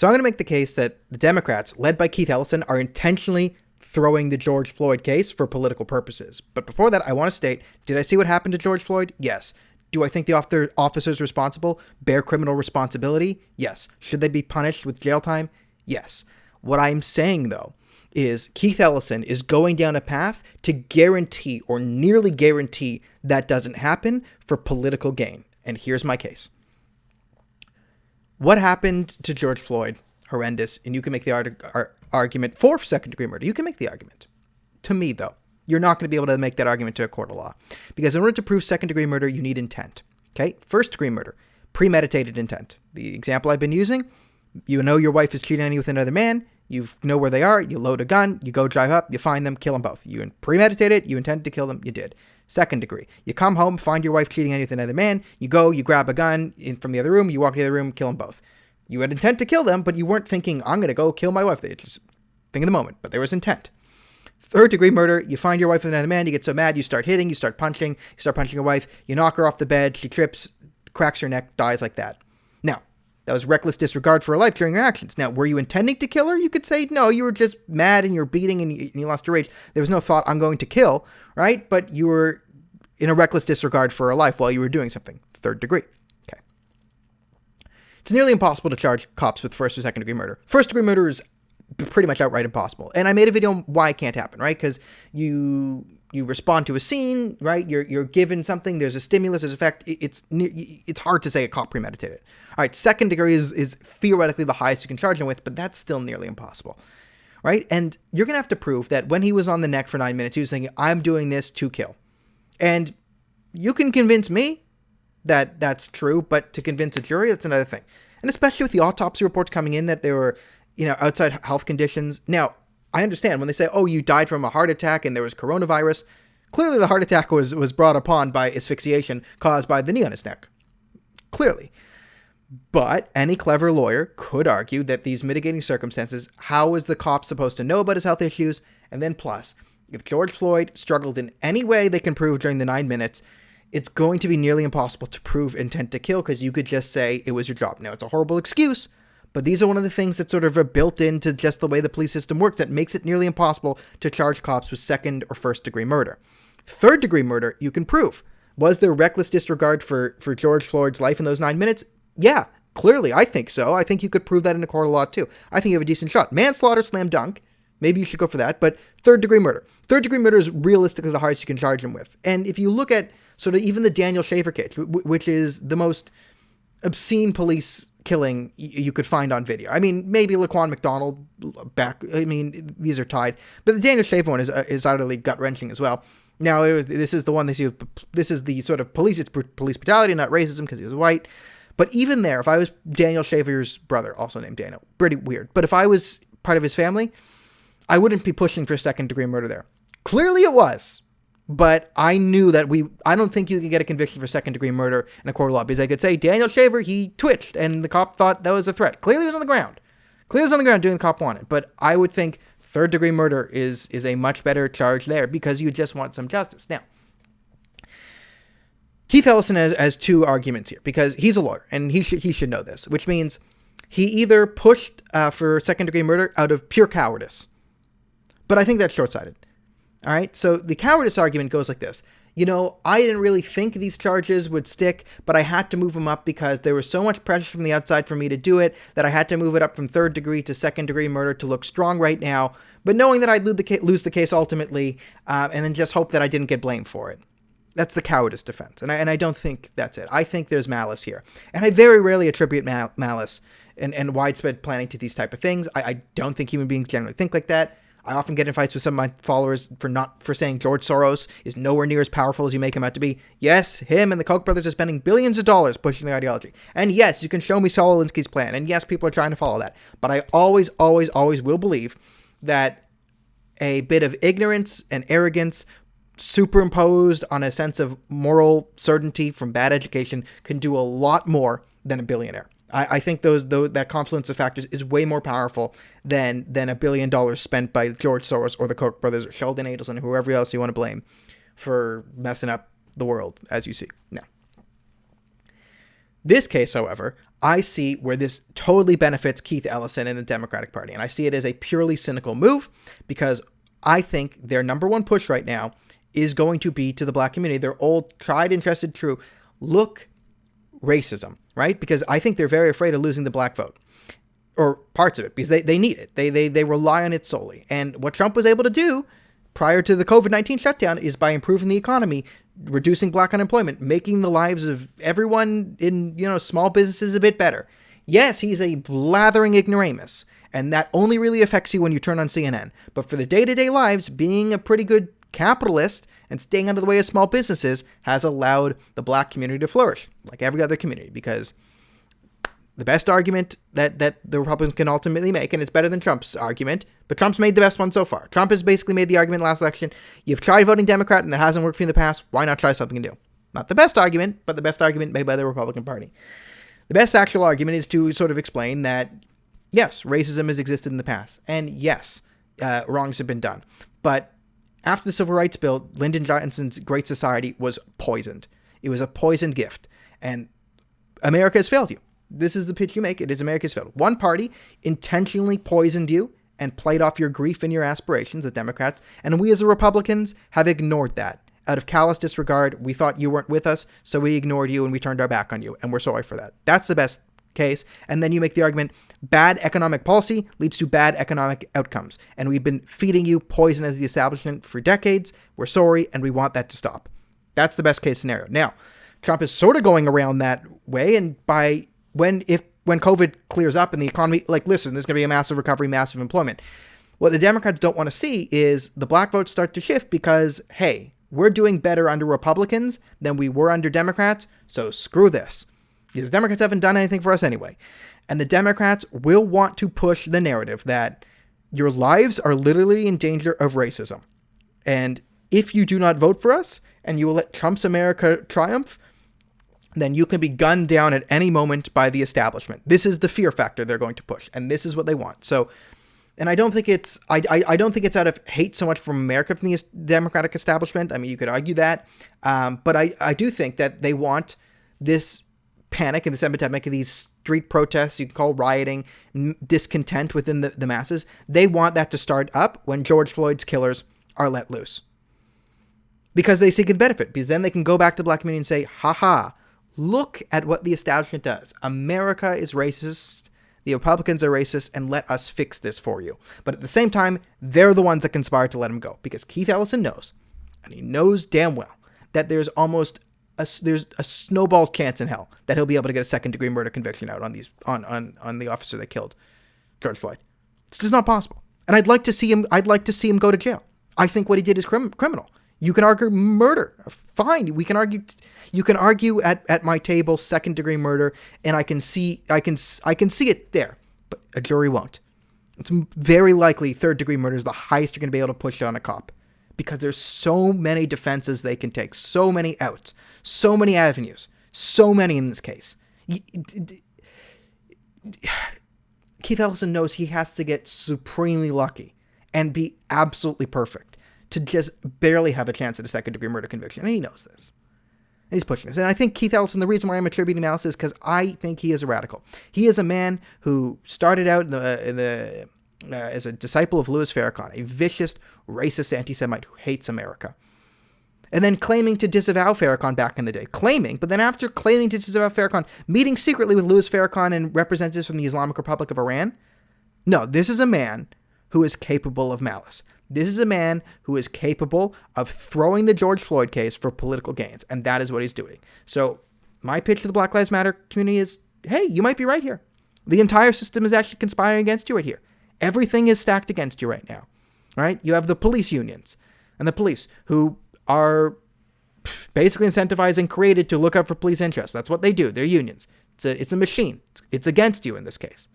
So I'm going to make the case that the Democrats, led by Keith Ellison, are intentionally throwing the George Floyd case for political purposes. But before that, I want to state, did I see what happened to George Floyd? Yes. Do I think the officers responsible bear criminal responsibility? Yes. Should they be punished with jail time? Yes. What I'm saying, though, is Keith Ellison is going down a path to guarantee or nearly guarantee that doesn't happen for political gain. And here's my case. What happened to George Floyd? Horrendous. And you can make the argument for second-degree murder. You can make the argument. To me, though, you're not going to be able to make that argument to a court of law. Because in order to prove second-degree murder, you need intent. Okay? First-degree murder. Premeditated intent. The example I've been using, you know your wife is cheating on you with another man. You know where they are. You load a gun. You go drive up. You find them. Kill them both. You premeditate it. You intend to kill them. You did. Second degree. You come home, find your wife cheating on you with another man. You go, you grab a gun from the other room. You walk to the other room, kill them both. You had intent to kill them, but you weren't thinking, I'm going to go kill my wife. They just think in the moment, but there was intent. Third degree murder. You find your wife with another man. You get so mad. You start hitting. You start punching your wife. You knock her off the bed. She trips, cracks her neck, dies like that. Now, that was reckless disregard for her life during your actions. Now, were you intending to kill her? You could say, no, you were just mad and you're beating and you lost your rage. There was no thought, I'm going to kill, right? But you were in a reckless disregard for her life while you were doing something. Third degree. Okay. It's nearly impossible to charge cops with first or second degree murder. First degree murder is pretty much outright impossible. And I made a video on why it can't happen, right? Because you respond to a scene, right? You're given something. There's a stimulus. There's effect. It's hard to say a cop premeditated. All right, second degree is theoretically the highest you can charge him with, but that's still nearly impossible, right? And you're gonna have to prove that when he was on the neck for 9 minutes, he was thinking, "I'm doing this to kill," and you can convince me that that's true, but to convince a jury, that's another thing. And especially with the autopsy reports coming in that there were, outside health conditions. Now, I understand when they say, oh, you died from a heart attack and there was coronavirus. Clearly, the heart attack was brought upon by asphyxiation caused by the knee on his neck. Clearly. But any clever lawyer could argue that these mitigating circumstances, how is the cop supposed to know about his health issues? And then plus, if George Floyd struggled in any way they can prove during the 9 minutes, it's going to be nearly impossible to prove intent to kill because you could just say it was your job. Now, it's a horrible excuse, but these are one of the things that sort of are built into just the way the police system works that makes it nearly impossible to charge cops with second or first degree murder. Third degree murder, you can prove. Was there reckless disregard for George Floyd's life in those 9 minutes? Yeah, clearly, I think so. I think you could prove that in a court of law, too. I think you have a decent shot. Manslaughter, slam dunk. Maybe you should go for that. But third degree murder. Third degree murder is realistically the highest you can charge him with. And if you look at sort of even the Daniel Schaefer case, which is the most obscene police killing you could find on video. I mean, maybe Laquan McDonald these are tied. But the Daniel Schaefer one is utterly gut-wrenching as well. Now, this is the one this is the sort of police brutality, not racism because he was white. But even there, if I was Daniel Schaefer's brother, also named Daniel, pretty weird. But if I was part of his family, I wouldn't be pushing for second degree murder there. Clearly it was. But I knew that I don't think you could get a conviction for second degree murder in a court of law because I could say Daniel Schaefer, he twitched and the cop thought that was a threat. Clearly he was on the ground. Clearly he was on the ground doing the cop wanted. But I would think third degree murder is a much better charge there because you just want some justice. Now, Keith Ellison has two arguments here because he's a lawyer and he should know this, which means he either pushed for second degree murder out of pure cowardice. But I think that's short-sighted. All right, so the cowardice argument goes like this. I didn't really think these charges would stick, but I had to move them up because there was so much pressure from the outside for me to do it that I had to move it up from third degree to second degree murder to look strong right now, but knowing that I'd lose the case ultimately, and then just hope that I didn't get blamed for it. That's the cowardice defense, and I don't think that's it. I think there's malice here, and I very rarely attribute malice and widespread planning to these type of things. I don't think human beings generally think like that. I often get in fights with some of my followers for saying George Soros is nowhere near as powerful as you make him out to be. Yes, him and the Koch brothers are spending billions of dollars pushing the ideology. And yes, you can show me Saul Alinsky's plan. And yes, people are trying to follow that. But I always, always, always will believe that a bit of ignorance and arrogance superimposed on a sense of moral certainty from bad education can do a lot more than a billionaire. I think that confluence of factors is way more powerful than $1 billion spent by George Soros or the Koch brothers or Sheldon Adelson or whoever else you want to blame for messing up the world, as you see. Now, This case, however, I see where this totally benefits Keith Ellison and the Democratic Party. And I see it as a purely cynical move because I think their number one push right now is going to be to the black community. Their old tried and trusted true look racism, right? Because I think they're very afraid of losing the black vote or parts of it because they need it. They rely on it solely. And what Trump was able to do prior to the COVID-19 shutdown is by improving the economy, reducing black unemployment, making the lives of everyone in, small businesses a bit better. Yes, he's a blathering ignoramus, and that only really affects you when you turn on CNN. But for the day-to-day lives, being a pretty good capitalist and staying out of the way of small businesses has allowed the black community to flourish, like every other community, because the best argument that the Republicans can ultimately make, and it's better than Trump's argument, but Trump's made the best one so far. Trump has basically made the argument last election. You've tried voting Democrat and that hasn't worked for you in the past. Why not try something new? Not the best argument, but the best argument made by the Republican Party. The best actual argument is to sort of explain that, yes, racism has existed in the past. And yes, wrongs have been done. But after the Civil Rights Bill, Lyndon Johnson's Great Society was poisoned. It was a poisoned gift. And America has failed you. This is the pitch you make. It is America's failed. One party intentionally poisoned you and played off your grief and your aspirations, the Democrats. And we as the Republicans have ignored that. Out of callous disregard, we thought you weren't with us, so we ignored you and we turned our back on you. And we're sorry for that. That's the best case. And then you make the argument, bad economic policy leads to bad economic outcomes. And we've been feeding you poison as the establishment for decades. We're sorry, and we want that to stop. That's the best case scenario. Now, Trump is sort of going around that way, and when COVID clears up and the economy, listen, there's going to be a massive recovery, massive employment. What the Democrats don't want to see is the black votes start to shift because, hey, we're doing better under Republicans than we were under Democrats, so screw this. Because Democrats haven't done anything for us anyway. And the Democrats will want to push the narrative that your lives are literally in danger of racism. And if you do not vote for us and you will let Trump's America triumph, then you can be gunned down at any moment by the establishment. This is the fear factor they're going to push, and this is what they want. So, and I don't think it's I don't think it's out of hate so much from America, from the Democratic establishment. I mean, you could argue that, but I do think that they want this panic and this epidemic of these street protests, you can call rioting, discontent within the masses. They want that to start up when George Floyd's killers are let loose, because they seek a benefit. Because then they can go back to the black community and say, "Ha." Look at what the establishment does. America is racist. The Republicans are racist, and let us fix this for you. But at the same time, they're the ones that conspired to let him go, because Keith Ellison knows, and he knows damn well, that there's a snowball's chance in hell that he'll be able to get a second-degree murder conviction out on the officer that killed George Floyd. It's just not possible. And I'd like to see him go to jail. I think what he did is criminal. You can argue murder. Fine. You can argue at my table second-degree murder, and I can see it there, but a jury won't. It's very likely third-degree murder is the highest you're going to be able to push on a cop, because there's so many defenses they can take, so many outs, so many avenues, so many in this case. Keith Ellison knows he has to get supremely lucky and be absolutely perfect to just barely have a chance at a second-degree murder conviction. And he knows this. And he's pushing this. And I think Keith Ellison, the reason why I'm attributing analysis is because I think he is a radical. He is a man who started out as a disciple of Louis Farrakhan, a vicious, racist anti-Semite who hates America. And then claiming to disavow Farrakhan back in the day. But then after claiming to disavow Farrakhan, meeting secretly with Louis Farrakhan and representatives from the Islamic Republic of Iran. No, this is a man who is capable of malice. This is a man who is capable of throwing the George Floyd case for political gains, and that is what he's doing. So my pitch to the Black Lives Matter community is, hey, you might be right here. The entire system is actually conspiring against you right here. Everything is stacked against you right now. All right? You have the police unions and the police who are basically incentivized and created to look out for police interests. That's what they do. They're unions. It's a machine. It's against you in this case.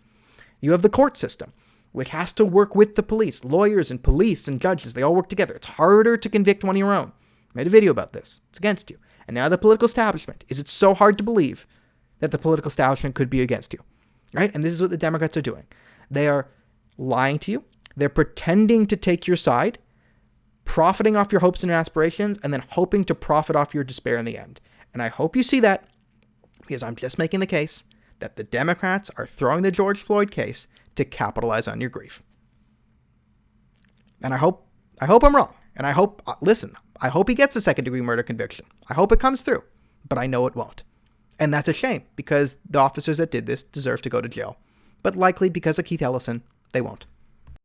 You have the court system, which has to work with the police. Lawyers and police and judges, they all work together. It's harder to convict one of your own. I made a video about this. It's against you. And now the political establishment. Is it so hard to believe that the political establishment could be against you? Right? And this is what the Democrats are doing. They are lying to you. They're pretending to take your side, profiting off your hopes and aspirations, and then hoping to profit off your despair in the end. And I hope you see that, Because I'm just making the case that the Democrats are throwing the George Floyd case to capitalize on your grief. And I hope I'm wrong. And I hope he gets a second-degree murder conviction. I hope it comes through. But I know it won't. And that's a shame, because the officers that did this deserve to go to jail. But likely, because of Keith Ellison, they won't.